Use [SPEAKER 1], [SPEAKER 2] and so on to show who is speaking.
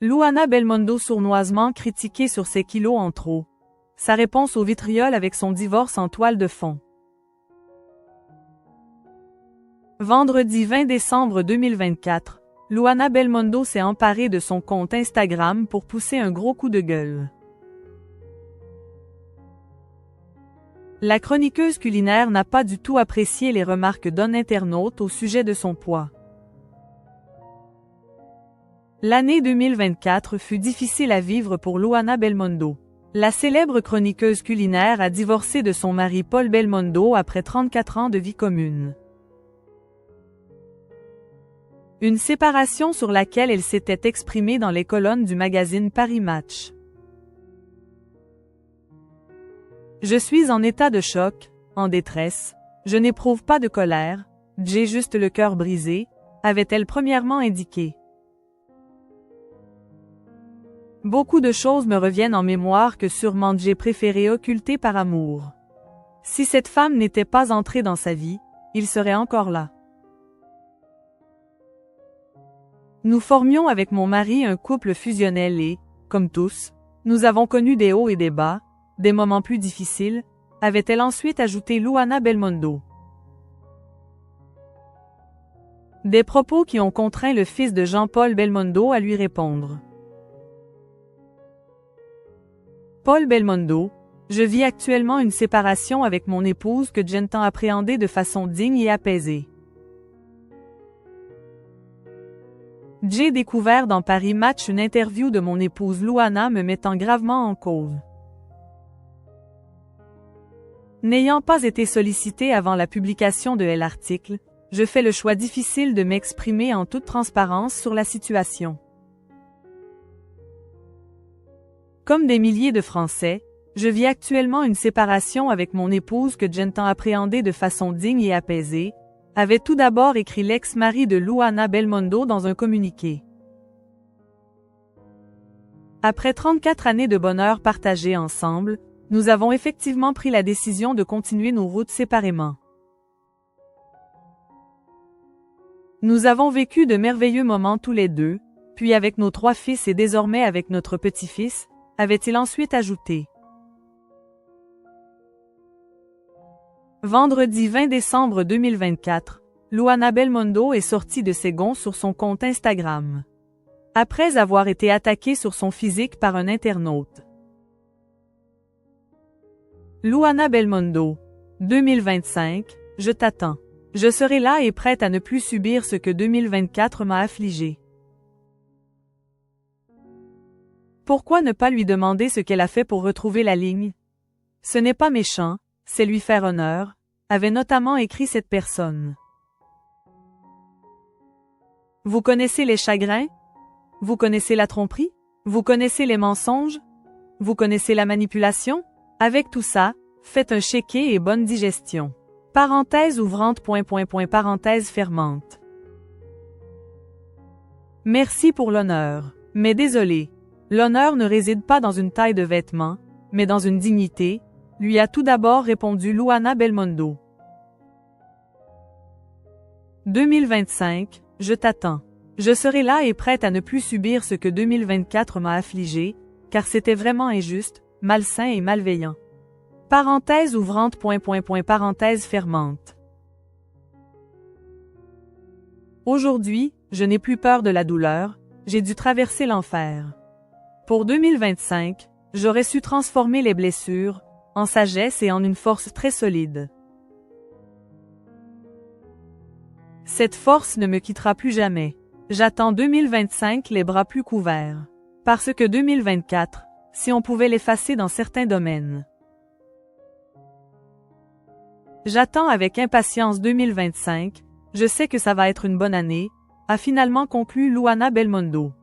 [SPEAKER 1] Luana Belmondo sournoisement critiquée sur ses kilos en trop. Sa réponse au vitriol avec son divorce en toile de fond. Vendredi 20 décembre 2024, Luana Belmondo s'est emparée de son compte Instagram pour pousser un gros coup de gueule. La chroniqueuse culinaire n'a pas du tout apprécié les remarques d'un internaute au sujet de son poids. L'année 2024 fut difficile à vivre pour Luana Belmondo. La célèbre chroniqueuse culinaire a divorcé de son mari Paul Belmondo après 34 ans de vie commune. Une séparation sur laquelle elle s'était exprimée dans les colonnes du magazine Paris Match. Je suis en état de choc, en détresse, je n'éprouve pas de colère, j'ai juste le cœur brisé, avait-elle premièrement indiqué. Beaucoup de choses me reviennent en mémoire que sûrement j'ai préféré occulter par amour. Si cette femme n'était pas entrée dans sa vie, il serait encore là. Nous formions avec mon mari un couple fusionnel et, comme tous, nous avons connu des hauts et des bas, des moments plus difficiles, avait-elle ensuite ajouté Luana Belmondo. Des propos qui ont contraint le fils de Jean-Paul Belmondo à lui répondre. Paul Belmondo, je vis actuellement une séparation avec mon épouse que j'entends appréhender de façon digne et apaisée. J'ai découvert dans Paris Match une interview de mon épouse Luana me mettant gravement en cause. N'ayant pas été sollicitée avant la publication de l'article, je fais le choix difficile de m'exprimer en toute transparence sur la situation. Comme des milliers de Français, je vis actuellement une séparation avec mon épouse que j'entends appréhender de façon digne et apaisée, avait tout d'abord écrit l'ex-mari de Luana Belmondo dans un communiqué. Après 34 années de bonheur partagées ensemble, nous avons effectivement pris la décision de continuer nos routes séparément. Nous avons vécu de merveilleux moments tous les deux, puis avec nos 3 fils et désormais avec notre petit-fils, avait-il ensuite ajouté. Vendredi 20 décembre 2024, Luana Belmondo est sortie de ses gonds sur son compte Instagram. Après avoir été attaquée sur son physique par un internaute. Luana Belmondo, 2025, je t'attends. Je serai là et prête à ne plus subir ce que 2024 m'a affligé. Pourquoi ne pas lui demander ce qu'elle a fait pour retrouver la ligne? Ce n'est pas méchant, c'est lui faire honneur, avait notamment écrit cette personne. Vous connaissez les chagrins? Vous connaissez la tromperie? Vous connaissez les mensonges? Vous connaissez la manipulation? Avec tout ça, faites un chéquier et bonne digestion. Parenthèse ouvrante, parenthèse fermante. Merci pour l'honneur, mais désolé. L'honneur ne réside pas dans une taille de vêtements, mais dans une dignité, lui a tout d'abord répondu Luana Belmondo. 2025, je t'attends. Je serai là et prête à ne plus subir ce que 2024 m'a affligé, car c'était vraiment injuste, malsain et malveillant. Parenthèse ouvrante, parenthèse fermante. Aujourd'hui, je n'ai plus peur de la douleur, j'ai dû traverser l'enfer. Pour 2025, j'aurais su transformer les blessures, en sagesse et en une force très solide. Cette force ne me quittera plus jamais. J'attends 2025 les bras plus couverts. Parce que 2024, si on pouvait l'effacer dans certains domaines. J'attends avec impatience 2025, je sais que ça va être une bonne année, a finalement conclu Luana Belmondo.